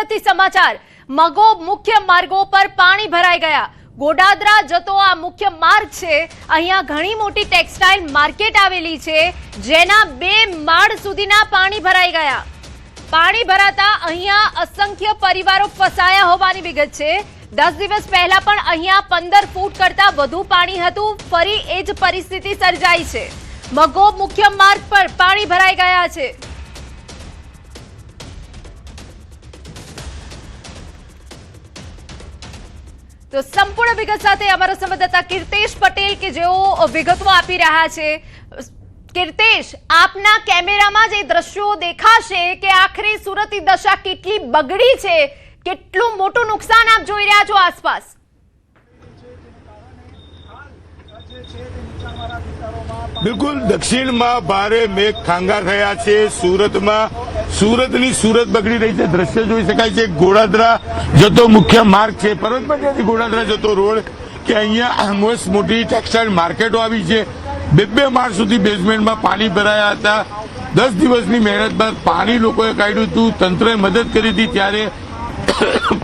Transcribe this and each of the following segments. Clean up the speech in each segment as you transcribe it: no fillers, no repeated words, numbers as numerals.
સુરતથી સમાચાર મગો મુખ્ય માર્ગો પર પાણી ભરાઈ ગયા। ગોડાદરા જતો આ મુખ્ય માર્ગ છે। અહીંયા ઘણી મોટી ટેક્સટાઇલ માર્કેટ આવેલી છે, જેના 2 માળ સુધીના પાણી ભરાઈ ગયા। પાણી ભરાતા અહીંયા અસંખ્ય પરિવારો ફસાયા હોવાની વિગત છે। 10 દિવસ પહેલા પણ અહીંયા 15 ફૂટ કરતા વધુ પાણી હતું। ફરી એ જ પરિસ્થિતિ સર્જાઈ છે। મગો મુખ્ય માર્ગ પર પાણી ભરાઈ ગયા છે। તો સંપૂર્ણ વિગત સાથે અમારા સંવાદદાતા કીર્તેશ પટેલ કે જેઓ વિગતો આપી રહ્યા છે। કીર્તેશ, આપના કેમેરામાં જે દ્રશ્યો દેખાશે કે આખરે સુરતની દશા કેટલી બગડી છે, કેટલું મોટું નુકસાન આપ જોઈ રહ્યા છો આસપાસ। બિલકુલ દક્ષિણમાં ભારે મેઘ ખાંગા થયા છે। સુરતની સુરત બગડી રહી છે। દ્રશ્ય જોઈ શકાય છે। ગોડાદરા જતો મુખ્ય માર્ગ છે, પર્વતમાંથી ગોડાદરા જતો રોડ કે અહીંયા મોટી ટેક્સટાઇલ માર્કેટો આવી છે। 2 માળ સુધી બેઝમેન્ટમાં પાણી ભરાયા હતા। 10 દિવસની મહેનત બાદ પાણી લોકોએ કાઢ્યું હતું, તંત્રએ મદદ કરી હતી, ત્યારે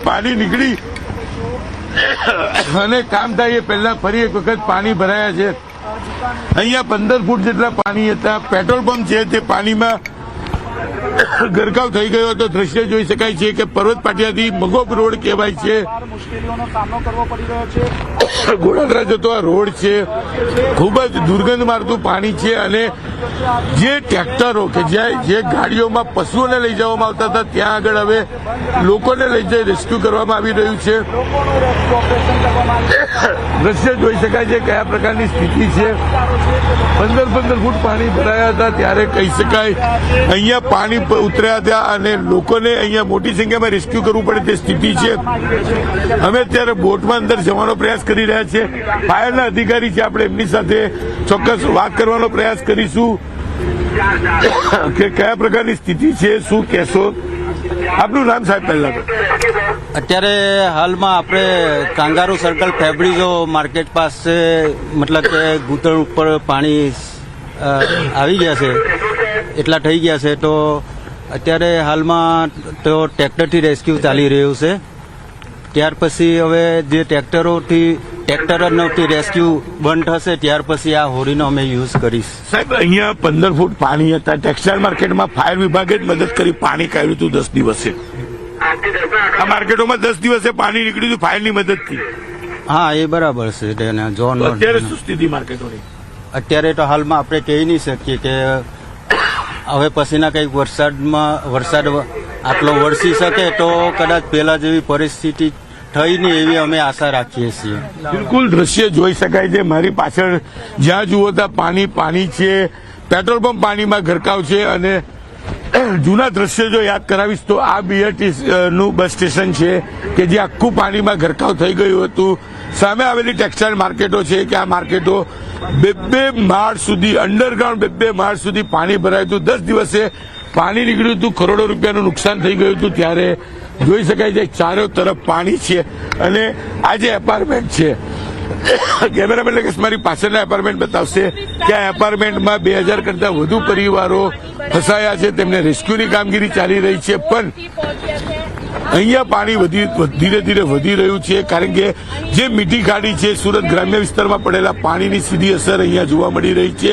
પાણી નીકળી અને કામ થાય એ પહેલા ફરી એક વખત પાણી ભરાયા છે। અહીંયા 15 ફૂટ જેટલા પાણી હતા। પેટ્રોલ પંપ છે તે પાણીમાં ગરકાવ થઈ ગયો હતો। દ્રશ્ય જોઈ શકાય છે કે પર્વત પાટિયાથી મગોબ રોડ કહેવાય છે, મુશ્કેલીઓનો સામનો કરવો પડી રહ્યો છે। ગોડાદરા જતો આ રોડ છે, ખૂબ જ દુર્ગંધ મારતું પાણી છે। અને જે ટ્રેક્ટરો કે જે ગાડીઓમાં પશુઓને લઈ જવામાં આવતા હતા, ત્યાં આગળ હવે લોકોને લઈ જઈ રેસ્ક્યુ કરવામાં આવી રહ્યું છે। દ્રશ્ય જોઈ શકાય છે કયા પ્રકારની સ્થિતિ છે। 15 ફૂટ પાણી ભરાયા હતા, ત્યારે કહી શકાય અહીંયા પાણી ઉતર્યા હતા અને લોકોને અહીંયા મોટી સંખ્યામાં રેસ્ક્યુ કરવું પડે તે સ્થિતિ છે। અમે અત્યારે બોટમાં અંદર જવાનો પ્રયાસ કરી રહ્યા છે। ફાયરના અધિકારી છે, આપણે એમની સાથે ચોક્કસ વાત કરવાનો પ્રયાસ કરીશું કે કયા પ્રકારની સ્થિતિ છે, શું કહેશો? આપનું નામ સાહેબ પહેલા તો? અત્યારે હાલમાં આપણે કાંગારૂ સર્કલ ફેબ્રિઝો માર્કેટ પાસે મતલબ કે ઘૂંટણ ઉપર પાણી આવી ગયા છે, એટલા થઈ ગયા છે। તો અત્યારે હાલમાં તો ટ્રેક્ટરથી રેસ્ક્યુ ચાલી રહ્યું છે। ત્યાર પછી હવે જે ટ્રેક્ટરોથી રેસ્ક્યુ બંધ થશે, ત્યાર પછી આ હોડીનો અમે યુઝ કરીશ। સાહેબ, અહીંયા 15 ફૂટ પાણી હતા। ટેક્સટાઇલ માર્કેટમાં ફાયર વિભાગે જ મદદ કરી, પાણી કાઢ્યું હતું 10 દિવસે। આ માર્કેટોમાં 10 દિવસે પાણી નીકળ્યું હતું ફાયરની મદદથી। હા, એ બરાબર છે। ઝોન અત્યારે શું સ્થિતિ માર્કેટોની? અત્યારે તો હાલમાં આપણે કહી નહીં શકીએ કે હવે પછીના કંઈક વરસાદ આટલો વરસી શકે તો કદાચ પહેલા જેવી પરિસ્થિતિ થઈ નહીં એવી અમે આશા રાખીએ છીએ। બિલકુલ દ્રશ્ય જોઈ શકાય છે। મારી પાછળ જ્યાં જુઓ ત્યાં પાણી છે, પેટ્રોલ પંપ પાણીમાં ગરકાવ છે। અને જૂના દ્રશ્ય જો યાદ કરાવીશ તો આ BRT નું બસ સ્ટેશન છે કે જે આખું પાણીમાં ગરકાવ થઈ ગયું હતું। સામે આવેલી ટેક્સટાઇલ માર્કેટો છે કે આ માર્કેટો 2 માળ સુધી, અંડરગ્રાઉન્ડ 2 માળ સુધી પાણી ભરાયું હતું। 10 દિવસે પાણી નીકળ્યું હતું, કરોડો રૂપિયાનું નુકસાન થઈ ગયું હતું। ત્યારે જોઈ શકાય છે ચારો તરફ પાણી છે। અને આ જે એપાર્ટમેન્ટ છે, કેમેરામેન લગેશ મારી પાછળના એપાર્ટમેન્ટ બતાવશે કે આ એપાર્ટમેન્ટમાં 2000 કરતા વધુ પરિવારો ફસાયા છે, તેમને રેસ્ક્યુની કામગીરી ચાલી રહી છે। પણ અહીંયા પાણી ધીરે ધીરે વધી રહ્યું છે, કારણ કે જે મીઠી ખાડી છે, સુરત ગ્રામ્ય વિસ્તારમાં પડેલા પાણીની સીધી અસર અહીંયા જોવા મળી રહી છે।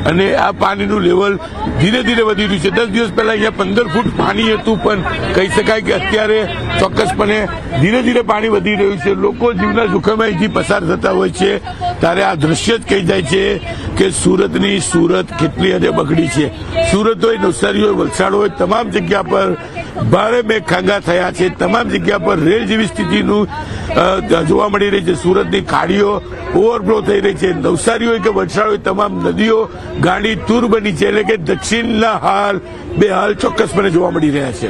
અને આ પાણીનું લેવલ ધીરે ધીરે વધી રહ્યું છે। 10 દિવસ પહેલા અહીંયા 15 ફૂટ પાણી હતું, પણ કહી શકાય કે અત્યારે ચોક્કસપણે ધીરે ધીરે પાણી વધી રહ્યું છે। લોકો જીવના જોખમે અહીંથી પસાર થતા હોય છે, ત્યારે આ દ્રશ્ય જ કહી જાય છે કે સુરત કેટલી હદે બગડી છે। સુરત હોય, નવસારી હોય, વલસાડ હોય, તમામ જગ્યા પર ભારે મેઘ ખાંગા થયા છે। તમામ જગ્યા પર રેલ જેવી સ્થિતિનું જોવા મળી રહી છે। સુરતની ખાડીઓ ઓવરફ્લો થઈ રહી છે। નવસારી હોય કે વલસાડ હોય, તમામ નદીઓ ગાંડી તૂર બની છે। એટલે કે દક્ષિણના બે હાલ ચોક્કસપણે જોવા મળી રહ્યા છે।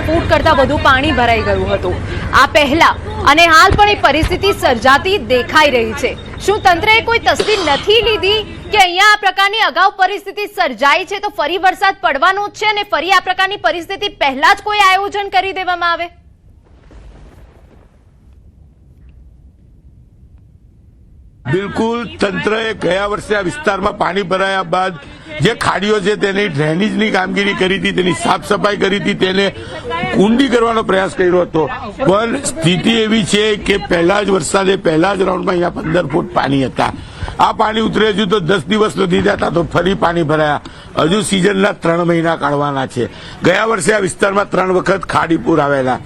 ફૂટ કરતા વધુ પાણી ભરાઈ ગયું હતું આ પહેલા, અને હાલ પણ એ પરિસ્થિતિ સર્જાતી દેખાઈ રહી છે। શું તંત્રએ કોઈ તસ્દી નથી લીધી કે અહીંયા આ પ્રકારની અગાઉ પરિસ્થિતિ સર્જાઈ છે તો ફરી વરસાદ પડવાનો જ છે અને ફરી આ પ્રકારની પરિસ્થિતિ પહેલા જ કોઈ આયોજન કરી દેવામાં આવે? બિલકુલ તંત્રએ ગયા વર્ષે આ વિસ્તારમાં પાણી ભરાયા બાદ જે ખાડીઓ છે તેની ડ્રેનેજની કામગીરી કરી હતી, તેની સાફ સફાઈ કરી હતી, તેને ઊંડી કરવાનો પ્રયાસ કર્યો હતો. પણ સ્થિતિ એવી છે કે પહેલા જ વરસાદે પહેલા જ રાઉન્ડમાં અહીંયા 15 ફૂટ પાણી હતા. આ પાણી ઉતરે હજુ તો 10 દિવસ નથી જતા તો ફરી પાણી ભરાયા. હજુ સિઝનના 3 મહિના કાઢવાના છે. ગયા વર્ષે આ વિસ્તારમાં 3 વખત ખાડી પૂર આવેલા.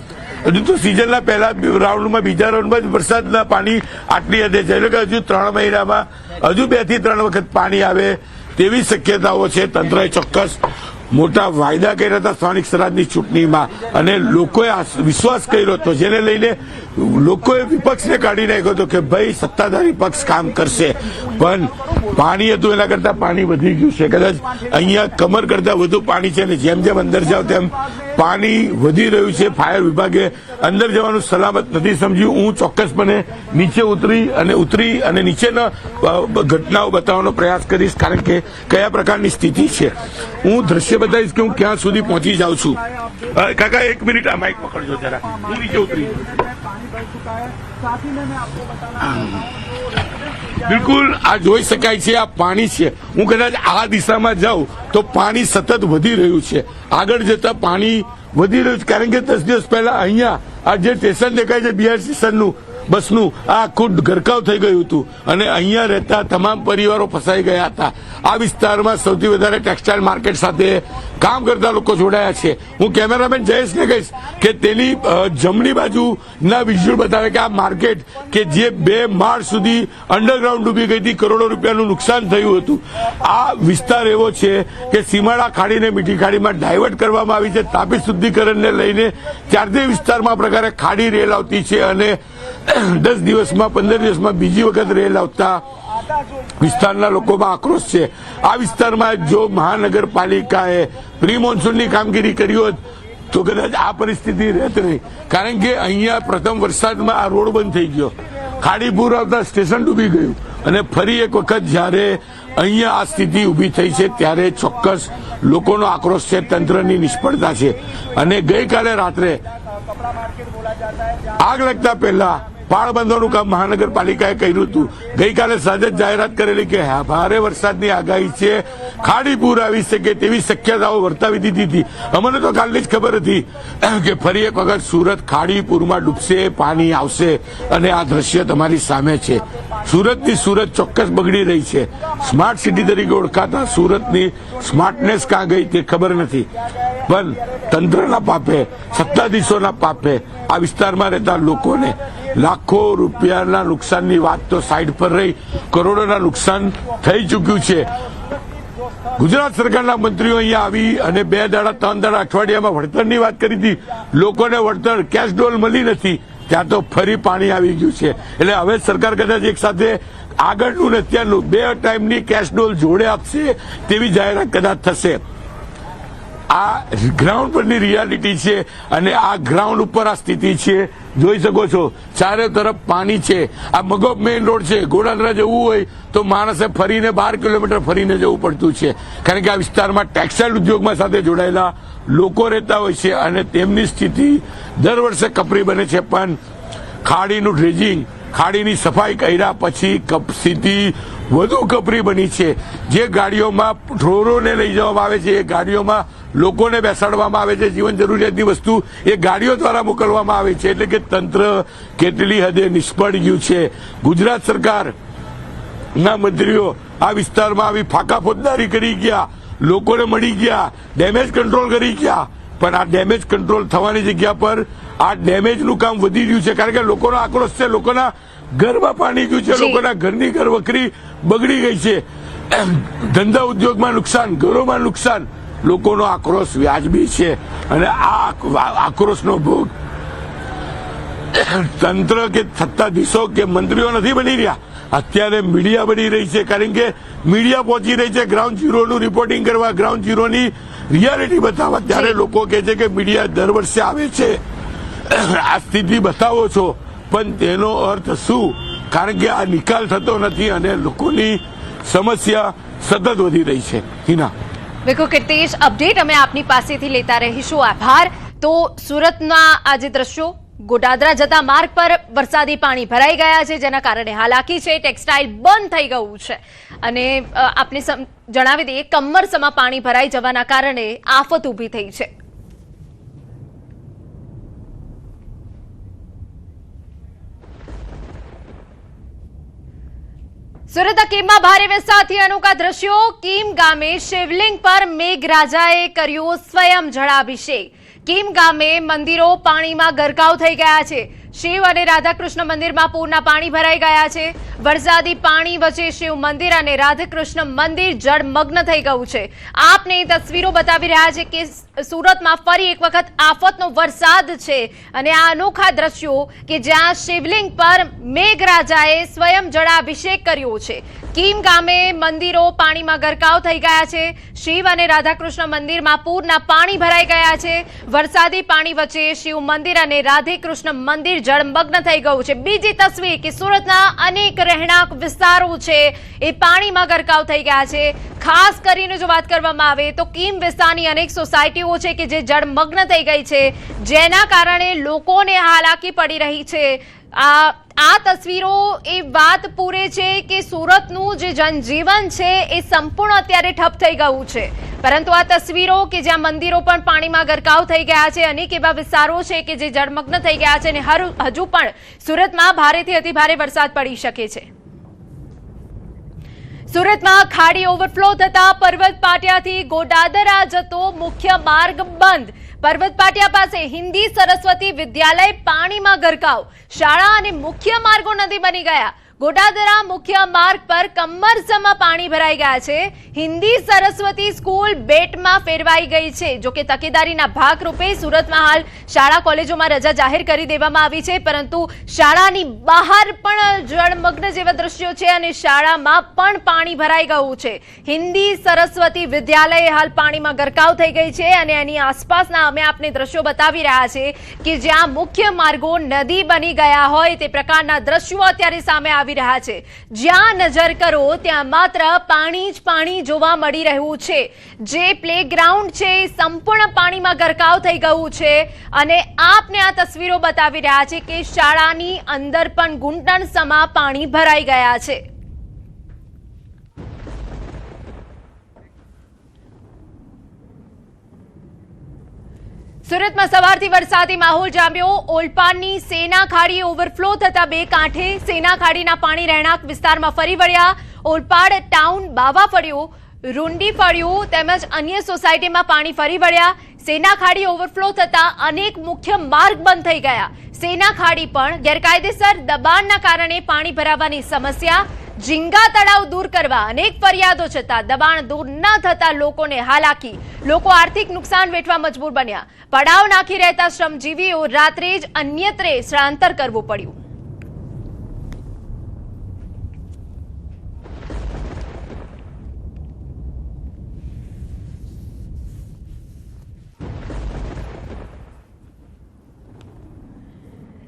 હજુ તો સિઝનના પહેલા રાઉન્ડમાં બીજા રાઉન્ડમાં જ વરસાદના પાણી આટલી હદે છે, એટલે કે હજુ 3 મહિનામાં હજુ 2 થી 3 વખત પાણી આવે તેવી શક્યતાઓ છે. તંત્રએ ચોક્કસ મોટા વાયદા કર્યા હતા સ્થાનિક સ્વરાજની ચૂંટણીમાં અને લોકોએ વિશ્વાસ કર્યો હતો, જેને લઈને લોકોએ વિપક્ષને કાઢી નાખ્યો હતો કે ભાઈ સત્તાધારી પક્ષ કામ કરશે. પણ પાણી હતું એના કરતા પાણી વધી ગયું છે. કદાચ અહીંયા કમર કરતા વધુ પાણી છે અને જેમ જેમ અંદર જાવ તેમ પાણી વધી રહ્યું છે. ફાયર વિભાગે અંદર જવાનું સલામત નથી સમજ્યું. હું ચોક્કસપણે નીચે ઉતરી અને નીચેના ઘટનાઓ બતાવવાનો પ્રયાસ કરીશ, કારણ કે કયા પ્રકારની સ્થિતિ છે. હું દ્રશ્ય બતાવીશ કે હું ક્યાં સુધી પહોંચી જાઉં છું. કાકા 1 મિનિટ આ માઇક પકડજો જરા, હું નીચે ઉતરી. पानी भर चुका है. साथ ही में मैं आपको बता બિલકુલ આ જોઈ શકાય છે, આ પાણી છે. હું કદાચ આ દિશામાં જાઉં તો પાણી સતત વધી રહ્યું છે. આગળ જતા પાણી વધી રહ્યું છે, કારણ કે 10 દિવસ પહેલા અહીંયા આ જે સ્ટેશન દેખાય છે બિહાર સ્ટેશનનું બસનું, આ આખું ગરકાવ થઈ ગયું હતું અને અહીંયા રહેતા તમામ પરિવારો ફસાઈ ગયા હતા. આ વિસ્તારમાં સૌથી વધારે ટેક્સટાઇલ માર્કેટ સાથે કામ કરતા લોકો જોડાયા છે. હું કેમેરામેન જયેશને કહીશ કે તેની જમણી બાજુના વિઝ્યુઅલ બતાવે કે આ માર્કેટ કે જે 2 માળ સુધી અંડરગ્રાઉન્ડ ડૂબી ગઈ હતી, કરોડો રૂપિયાનું નુકસાન થયું હતું. આ વિસ્તાર એવો છે કે સીમાડા ખાડીને મીઠી ખાડીમાં ડાયવર્ટ કરવામાં આવી છે. તાપી શુદ્ધિકરણને લઈને 4 વિસ્તારમાં આ પ્રકારે ખાડી રેલ આવતી છે અને 10 દિવસમાં 15 દિવસમાં બીજી વખત રેલ આવતા વિસ્તારના લોકોમાં આક્રોશ છે. આ વિસ્તારમાં જો મહાનગરપાલિકાએ પ્રી મોન્સૂનની કામગીરી કરી હોત તો કદાચ આ પરિસ્થિતિ રહેત નહીં, કારણ કે અહીંયા પ્રથમ વરસાદમાં આ રોડ બંધ થઈ ગયો, ખાડી પૂર આવતા સ્ટેશન ડૂબી ગયું અને ફરી એક વખત જ્યારે અહીંયા આ સ્થિતિ ઊભી થઈ છે ત્યારે ચોક્કસ લોકોનો આક્રોશ છે, તંત્રની નિષ્ફળતા છે. અને ગઈકાલે રાત્રે આગ લાગતા પહેલા પાળ બાંધવાનું કામ મહાનગરપાલિકાએ કર્યું હતું. ગઈકાલે સાંજે જાહેરાત કરેલી કે ભારે વરસાદની આગાહી છે, ખાડી પૂર આવી શકે તેવી શક્યતાઓ વર્તાવી દીધી હતી. અમને તો કાલની જ ખબર હતી કે ફરી એક વખત સુરત ખાડી પૂરમાં ડૂબશે, પાણી આવશે અને આ દ્રશ્ય તમારી સામે છે. સુરતની સુરત ચોક્કસ બગડી રહી છે. સ્માર્ટ સિટી તરીકે ઓળખાતા સુરતની સ્માર્ટનેસ ક્યાં ગઈ તે ખબર નથી. પણ તંત્રના પાપે, સત્તાધીશોના પાપે આ વિસ્તારમાં રહેતા લોકોને લાખો રૂપિયાના નુકસાનની વાત તો સાઈડ પર રહી, કરોડોના નુકસાન થઈ ચૂક્યું છે. ગુજરાત સરકારના મંત્રીઓ અહીંયા આવી અને 2 દાડા 3 દાડા અઠવાડિયામાં વળતરની વાત કરી હતી. લોકોને વળતર કેશ ડોલ મળી નથી, ત્યાં તો ફરી પાણી આવી ગયું છે. એટલે હવે સરકાર કદાચ એક સાથે આગળનું ને અત્યારનું 2 ટાઈમની કેશ ડોલ જોડે આપશે તેવી જાહેરાત કદાચ થશે. આ ગ્રાઉન્ડ પરની રિયાલિટી છે અને આ ગ્રાઉન્ડ ઉપર આ સ્થિતિ છે. જોઈ શકો છો ચારે તરફ પાણી છે. આ મગોબ મેઇન રોડ છે. ગોડાદરા જવું હોય તો માણસે ફરીને 12 કિલોમીટર ફરીને જવું પડતું છે, કારણ કે આ વિસ્તારમાં ટેક્સટાઇલ ઉદ્યોગમાં સાથે જોડાયેલા લોકો રહેતા હોય છે અને તેમની સ્થિતિ દર વર્ષે કપરી બને છે. પણ ખાડીનું ડ્રેજિંગ, ખાડીની સફાઈ કર્યા પછી સ્થિતિ વધુ કપરી બની છે. જે ગાડીઓમાં ઢોરોને લઈ જવામાં આવે છે, એ ગાડીઓમાં લોકોને બેસાડવામાં આવે છે, જીવન જરૂરિયાતની વસ્તુ એ ગાડીઓ દ્વારા મોકલવામાં આવે છે. એટલે કે તંત્ર કેટલી હદે નિષ્ફળ ગયું છે. ગુજરાત સરકારના મંત્રીઓ આ વિસ્તારમાં આવી ફાંકા ફોજદારી કરી ગયા, લોકોને મળી ગયા, ડેમેજ કંટ્રોલ કરી ગયા. પણ આ ડેમેજ કંટ્રોલ થવાની જગ્યા પર આ ડેમેજનું કામ વધી રહ્યું છે, કારણ કે લોકોનો આક્રોશ છે. લોકોના ઘરમાં પાણી ગયું છે, લોકોના ઘરની ઘર વખરી બગડી ગઈ છે, ધંધા ઉદ્યોગમાં નુકસાન, ઘરોમાં નુકસાન. લોકોનો આક્રોશ વ્યાજબી છે અને આ આક્રોશનો ભોગ તંત્ર કે સત્તાધીશો કે મંત્રીઓ નથી બની રહ્યા, અત્યારે મીડિયા બની રહી છે. કારણ કે મીડિયા પહોંચી રહી છે ગ્રાઉન્ડ ઝીરોનું રિપોર્ટિંગ કરવા, ગ્રાઉન્ડ ઝીરોની રિયાલિટી બતાવવા. ત્યારે લોકો કહે છે કે મીડિયા દર વર્ષે આવે છે, આ સ્થિતિ બતાવો છો, પણ તેનો અર્થ શું? કારણ કે આ નિકાલ થતો નથી અને લોકોની સમસ્યા સતત વધી રહી છે. હિના, બિલકુલ કીર્તિશ, અપડેટ અમે આપની પાસેથી લેતા રહીશું. આભાર. તો સુરતના આ જે દ્રશ્યો ગોડાદરા જતા માર્ગ પર વરસાદી પાણી ભરાઈ ગયા છે, જેના કારણે હાલાકી છે. ટેક્સટાઇલ બંધ થઈ ગયું છે અને આપને જણાવી દઈએ, કમરસમાં પાણી ભરાઈ જવાના કારણે આફત ઊભી થઈ છે. સુરત કીમમાં ભારે વરસાદથી અનોખા દ્રશ્યો. કીમ ગામે શિવલિંગ પર મેઘરાજાએ કર્યો સ્વયં જળાભિષેક. કીમ ગામે મંદિરો પાણીમાં ગરકાવ થઈ ગયા છે. શિવ અને રાધાકૃષ્ણ મંદિરમાં પૂરના પાણી ભરાઈ ગયા છે. વરસાદી પાણી વચ્ચે શિવ મંદિર અને રાધાકૃષ્ણ મંદિર જળમગ્ન થઈ ગયું છે. આપને તસવીરો બતાવી રહ્યા છે કે સુરતમાં ફરી એક વખત આફતનો વરસાદ છે અને આ અનોખા દ્રશ્યો કે જ્યાં શિવલિંગ પર મેઘરાજાએ સ્વયં જળાભિષેક કર્યો છે. કીમ ગામે મંદિરો પાણીમાં ગરકાવ થઈ ગયા છે. શિવ અને રાધાકૃષ્ણ મંદિરમાં પૂરના પાણી ભરાઈ ગયા છે. વરસાદી પાણી વચ્ચે શિવ મંદિર અને રાધાકૃષ્ણ મંદિર જળમગ્ન થઈ ગયું છે. બીજી તસવીર કે સુરતના અનેક રહેણાંક વિસ્તારો છે એ પાણીમાં ગરકાવ થઈ ગયા છે. ખાસ કરીને જો વાત કરવામાં આવે તો કીમ વિસ્તારની અનેક સોસાયટીઓ છે કે જે જળમગ્ન થઈ ગઈ છે, જેના કારણે લોકોને હાલાકી પડી રહી છે. આ તસવીરો એ વાત પૂરે છે કે સુરતનું જે જનજીવન છે એ સંપૂર્ણ અત્યારે ઠપ થઈ ગયું છે. પરંતુ આ તસવીરો કે જ્યાં મંદિરો પણ પાણીમાં ગરકાવ થઈ ગયા છે, અનેક એવા વિસ્તારો છે કે જે જળમગ્ન થઈ ગયા છે અને હજુ પણ સુરતમાં ભારેથી અતિભારે વરસાદ પડી શકે છે. સુરતમાં ખાડી ઓવરફ્લો થતા પર્વત પાટિયાથી ગોડાદરા જતો મુખ્ય માર્ગ બંધ. પર્વત પાટિયા પાસે હિન્દી સરસ્વતી વિદ્યાલય પાણીમાં ગરકાવ. શાળા અને મુખ્ય માર્ગો નદી બની ગયા. ગોડાદરા મુખ્ય માર્ગ પર કમરસમાં પાણી ભરાઈ ગયા છે. હિન્દી સરસ્વતી સ્કૂલ બેટમાં ફેરવાઈ ગઈ છે. જોકે તકેદારીના ભાગરૂપે સુરતમાં હાલ શાળા કોલેજોમાં રજા જાહેર કરી દેવામાં આવી છે, પરંતુ શાળાની બહાર પણ જળમગ્ન જેવા દ્રશ્યો છે અને શાળામાં પણ પાણી ભરાઈ ગયું છે. હિન્દી સરસ્વતી વિદ્યાલય હાલ પાણીમાં ગરકાવ થઈ ગઈ છે અને એની આસપાસના અમે આપને દ્રશ્યો બતાવી રહ્યા છે કે જ્યાં મુખ્ય માર્ગો નદી બની ગયા હોય તે પ્રકારના દ્રશ્યો અત્યારે સામે આવી રહ્યા છે. જ્યાં નજર કરો ત્યાં માત્ર પાણી જ પાણી જોવા મળી રહ્યું છે. જે પ્લેગ્રાઉન્ડ છે સંપૂર્ણ પાણીમાં ગરકાવ થઈ ગયું છે અને આપને આ તસવીરો બતાવી રહ્યા છે કે શાળાની અંદર પણ ઘૂંટણસમા પાણી ભરાઈ ગયા છે. સુરતમાં સવારથી વરસાદી માહોલ જામ્યો. ઓલપાડની સેના ખાડી ઓવરફ્લો થતા બે કાંઠે સેના ખાડીના પાણી રહેણાંક વિસ્તારમાં ફરી વળ્યા. ઓલપાડ ટાઉન, બાવા ફળ્યું, રૂંડી ફળ્યું તેમજ અન્ય સોસાયટીમાં પાણી ફરી વળ્યા. સેના ખાડી ઓવરફ્લો થતા અનેક મુખ્ય માર્ગ બંધ થઈ ગયા. સેના ખાડી પણ ગેરકાયદેસર દબાણના કારણે પાણી ભરાવાની સમસ્યા. ઝીંગા તળાવ દૂર કરવા અનેક ફરિયાદો છતાં દબાણ દૂર ન થતા લોકોને હાલાકી. લોકો આર્થિક નુકસાન વેઠવા મજબૂર બન્યા. પડાવ નાખી રહેતા શ્રમજીવીઓ રાત્રે જ અન્યત્રે સ્થળાંતર કરવું પડ્યું.